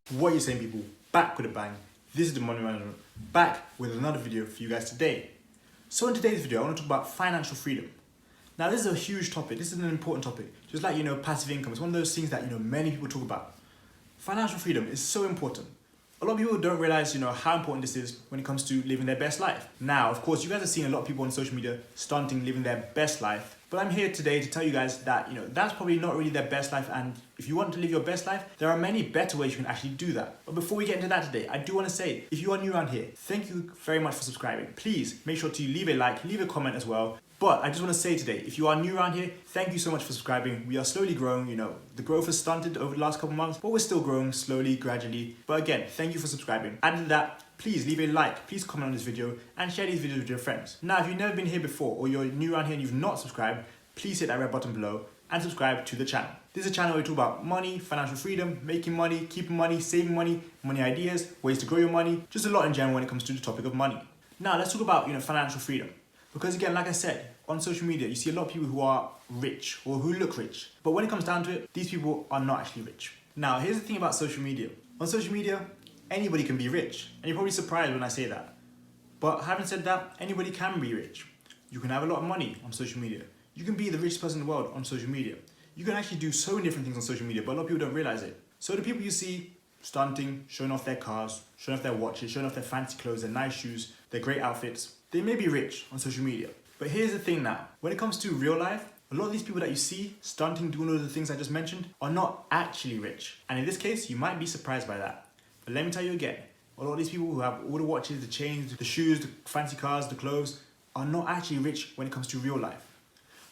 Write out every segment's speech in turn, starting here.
What are you saying, people? Back with a bang. This is the Money Management, back with another video for you guys today. So in today's video, I want to talk about financial freedom. Now this is a huge topic, this is an important topic. Just like, passive income, it's one of those things that, many people talk about. Financial freedom is so important. A lot of people don't realize, how important this is when it comes to living their best life. Now, of course, you guys have seen a lot of people on social media stunting, living their best life. But I'm here today to tell you guys that, that's probably not really their best life. And if you want to live your best life, there are many better ways you can actually do that. But before we get into that today, I do want to say, if you are new around here, thank you very much for subscribing. Please make sure to leave a like, leave a comment as well. But I just want to say today, if you are new around here, thank you so much for subscribing. We are slowly growing, the growth has stunted over the last couple months, but we're still growing slowly, gradually. But again, thank you for subscribing. Add to that, please leave a like, please comment on this video and share these videos with your friends. Now, if you've never been here before or you're new around here and you've not subscribed, please hit that red button below and subscribe to the channel. This is a channel where we talk about money, financial freedom, making money, keeping money, saving money, money ideas, ways to grow your money, just a lot in general when it comes to the topic of money. Now, let's talk about, financial freedom. Because again, like I said, on social media, you see a lot of people who are rich or who look rich. But when it comes down to it, these people are not actually rich. Now, here's the thing about social media. On social media, anybody can be rich. And you're probably surprised when I say that. But having said that, anybody can be rich. You can have a lot of money on social media. You can be the richest person in the world on social media. You can actually do so many different things on social media, but a lot of people don't realize it. So the people you see stunting, showing off their cars, showing off their watches, showing off their fancy clothes, their nice shoes, their great outfits, they may be rich on social media. But here's the thing now, when it comes to real life, a lot of these people that you see stunting, doing all of the things I just mentioned, are not actually rich. And in this case, you might be surprised by that. But let me tell you again, a lot of these people who have all the watches, the chains, the shoes, the fancy cars, the clothes, are not actually rich when it comes to real life.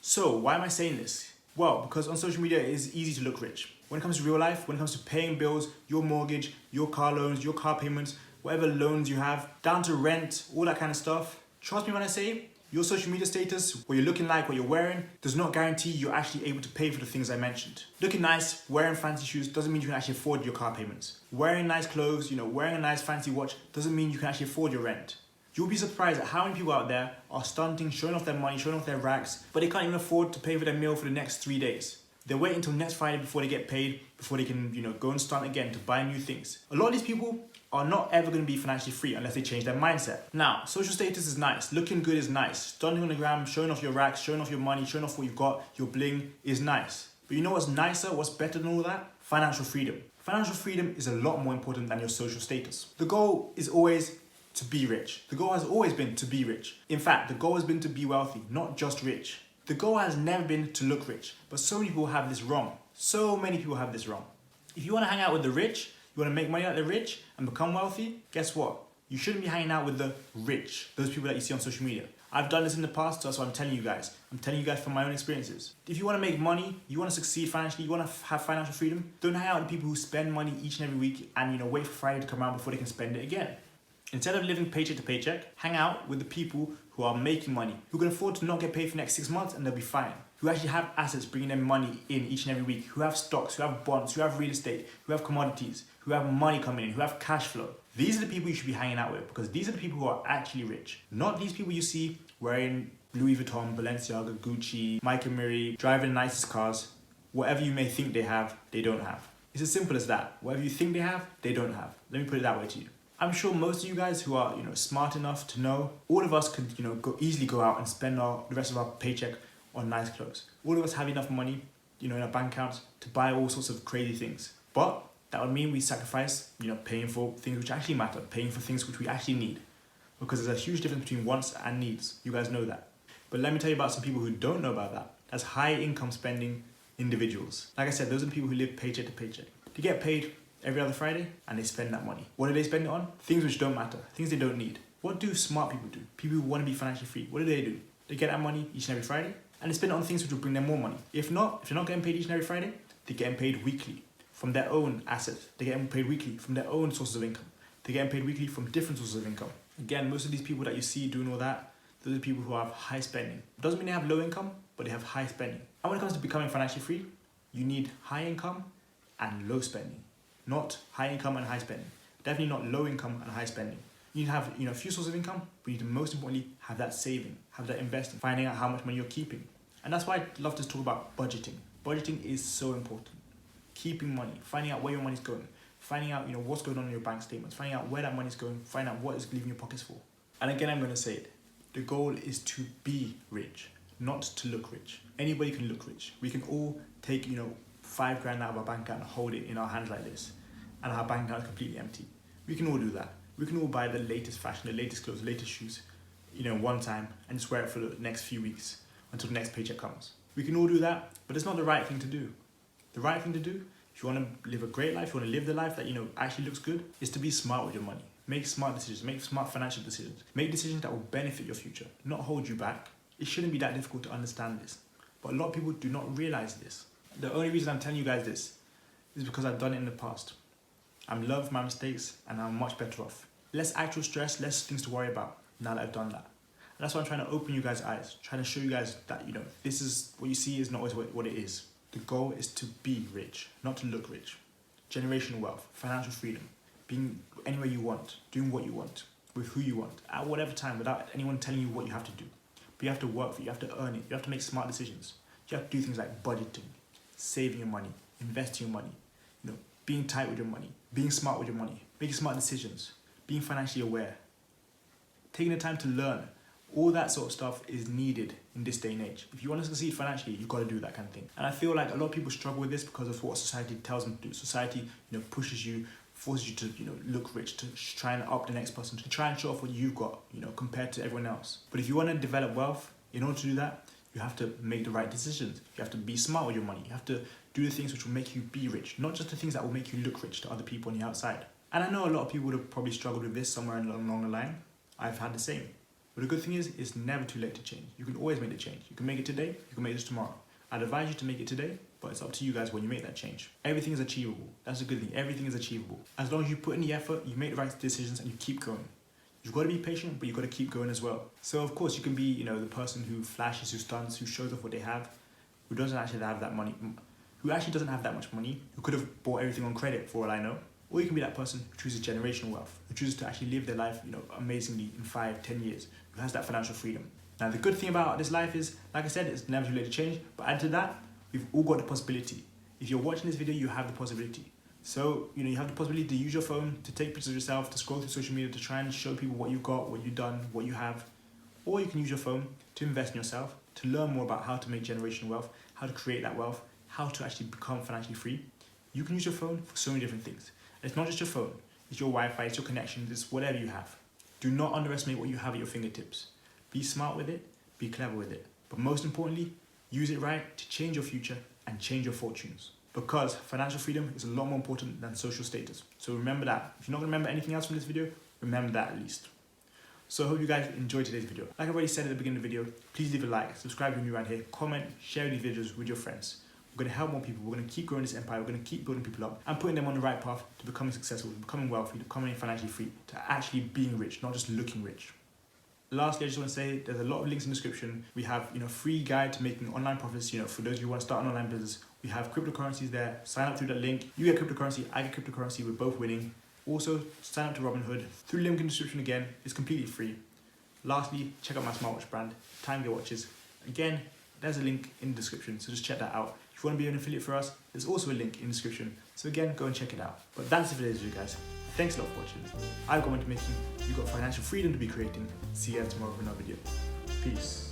So why am I saying this? Well, because on social media, it is easy to look rich. When it comes to real life, when it comes to paying bills, your mortgage, your car loans, your car payments, whatever loans you have, down to rent, all that kind of stuff, trust me when I say, your social media status, what you're looking like, what you're wearing, does not guarantee you're actually able to pay for the things I mentioned. Looking nice, wearing fancy shoes, doesn't mean you can actually afford your car payments. Wearing nice clothes, wearing a nice fancy watch, doesn't mean you can actually afford your rent. You'll be surprised at how many people out there are stunting, showing off their money, showing off their racks, but they can't even afford to pay for their meal for the next 3 days. They wait until next Friday before they get paid, before they can, go and stunt again to buy new things. A lot of these people are not ever going to be financially free unless they change their mindset. Now, social status is nice, looking good is nice, stunting on the gram, showing off your racks, showing off your money, showing off what you've got, your bling is nice. But you know what's nicer, what's better than all that? Financial freedom. Financial freedom is a lot more important than your social status. The goal is always to be rich. The goal has always been to be rich. In fact, the goal has been to be wealthy, not just rich. The goal has never been to look rich, but so many people have this wrong. So many people have this wrong. If you want to hang out with the rich, you want to make money like the rich and become wealthy, guess what? You shouldn't be hanging out with the rich, those people that you see on social media. I've done this in the past, so that's what I'm telling you guys. I'm telling you guys from my own experiences. If you want to make money, you want to succeed financially, you want to have financial freedom, don't hang out with people who spend money each and every week and wait for Friday to come around before they can spend it again. Instead of living paycheck to paycheck, hang out with the people who are making money, who can afford to not get paid for the next 6 months and they'll be fine, who actually have assets bringing them money in each and every week, who have stocks, who have bonds, who have real estate, who have commodities, who have money coming in, who have cash flow. These are the people you should be hanging out with because these are the people who are actually rich. Not these people you see wearing Louis Vuitton, Balenciaga, Gucci, Mike and Mary, driving the nicest cars. Whatever you may think they have, they don't have. It's as simple as that. Whatever you think they have, they don't have. Let me put it that way to you. I'm sure most of you guys who are, smart enough to know, all of us could, easily go out and spend the rest of our paycheck on nice clothes. All of us have enough money, in our bank accounts to buy all sorts of crazy things. But that would mean we sacrifice, paying for things which actually matter, paying for things which we actually need. Because there's a huge difference between wants and needs. You guys know that. But let me tell you about some people who don't know about that. That's high income spending individuals. Like I said, those are the people who live paycheck to paycheck. They get paid every other Friday and they spend that money. What do they spend it on? Things which don't matter, things they don't need. What do smart people do? People who want to be financially free, what do? They get that money each and every Friday and they spend it on things which will bring them more money. If they're not getting paid each and every Friday, they're getting paid weekly from their own assets. They're getting paid weekly from their own sources of income. They're getting paid weekly from different sources of income. Again, most of these people that you see doing all that, those are people who have high spending. It doesn't mean they have low income, but they have high spending. And when it comes to becoming financially free, you need high income and low spending. Not high income and high spending. Definitely not low income and high spending. You need to have a few sources of income, but you need to most importantly have that saving, have that investing, finding out how much money you're keeping. And that's why I love to talk about budgeting. Budgeting is so important. Keeping money, finding out where your money's going. finding out, what's going on in your bank statements, finding out where that money's going, finding out what is leaving your pockets for. And again, I'm going to say it. The goal is to be rich, not to look rich. Anybody can look rich. We can all take, $5 grand out of our bank account and hold it in our hands like this, and our bank account is completely empty. We can all do that. We can all buy the latest fashion, the latest clothes, the latest shoes, one time, and just wear it for the next few weeks until the next paycheck comes. We can all do that, but it's not the right thing to do. The right thing to do, if you want to live a great life, if you want to live the life that actually looks good, is to be smart with your money. Make smart decisions, make smart financial decisions. Make decisions that will benefit your future, not hold you back. It shouldn't be that difficult to understand this. But a lot of people do not realize this. The only reason I'm telling you guys this is because I've done it in the past. I'm loved for my mistakes and I'm much better off. Less actual stress, less things to worry about now that I've done that. And that's why I'm trying to open you guys' eyes, trying to show you guys that, this is what you see is not always what it is. The goal is to be rich, not to look rich. Generational wealth, financial freedom, being anywhere you want, doing what you want, with who you want, at whatever time, without anyone telling you what you have to do. But you have to work for it, you have to earn it, you have to make smart decisions. You have to do things like budgeting, saving your money, investing your money, being tight with your money, being smart with your money, making smart decisions, being financially aware, taking the time to learn. All that sort of stuff is needed in this day and age. If you want to succeed financially, you've got to do that kind of thing. And I feel like a lot of people struggle with this because of what society tells them to do. Society, pushes you, forces you to, look rich, to try and up the next person, to try and show off what you've got, compared to everyone else. But if you want to develop wealth, in order to do that, you have to make the right decisions. You have to be smart with your money. You have to do the things which will make you be rich, not just the things that will make you look rich to other people on the outside. And I know a lot of people would have probably struggled with this somewhere along the line. I've had the same. But the good thing is, it's never too late to change. You can always make the change. You can make it today, you can make it tomorrow. I'd advise you to make it today, but it's up to you guys when you make that change. Everything is achievable. That's a good thing. Everything is achievable. As long as you put in the effort, you make the right decisions, and you keep going. You've got to be patient, but you've got to keep going as well. So of course, you can be, the person who flashes, who stunts, who shows off what they have, who doesn't actually have that money, who actually doesn't have that much money, who could have bought everything on credit for all I know. Or you can be that person who chooses generational wealth, who chooses to actually live their life, amazingly in 5, 10 years, who has that financial freedom. Now, the good thing about this life is, like I said, it's never too late to change, but add to that, we've all got the possibility. If you're watching this video, you have the possibility. So, you have the possibility to use your phone, to take pictures of yourself, to scroll through social media, to try and show people what you've got, what you've done, what you have. Or you can use your phone to invest in yourself, to learn more about how to make generational wealth, how to create that wealth, how to actually become financially free. You can use your phone for so many different things. It's not just your phone, it's your Wi-Fi, it's your connection, it's whatever you have. Do not underestimate what you have at your fingertips. Be smart with it, be clever with it. But most importantly, use it right to change your future and change your fortunes. Because financial freedom is a lot more important than social status. So remember that. If you're not going to remember anything else from this video, remember that at least. So I hope you guys enjoyed today's video. Like I already said at the beginning of the video, please leave a like, subscribe if you're new around here, comment, share these videos with your friends. We're going to help more people. We're going to keep growing this empire. We're going to keep building people up and putting them on the right path to becoming successful, to becoming wealthy, to becoming financially free, to actually being rich, not just looking rich. Lastly, I just want to say there's a lot of links in the description. We have, free guide to making online profits, for those of you who want to start an online business. We have cryptocurrencies there. Sign up through that link. You get cryptocurrency, I get cryptocurrency. We're both winning. Also, sign up to Robinhood through the link in the description again. It's completely free. Lastly, check out my smartwatch brand, Time Gear Watches. Again, there's a link in the description, so just check that out. If you want to be an affiliate for us, there's also a link in the description. So again, go and check it out. But that's it for today's video, guys. Thanks a lot for watching. I've got one to making. You've got financial freedom to be creating. See you guys tomorrow for another video. Peace.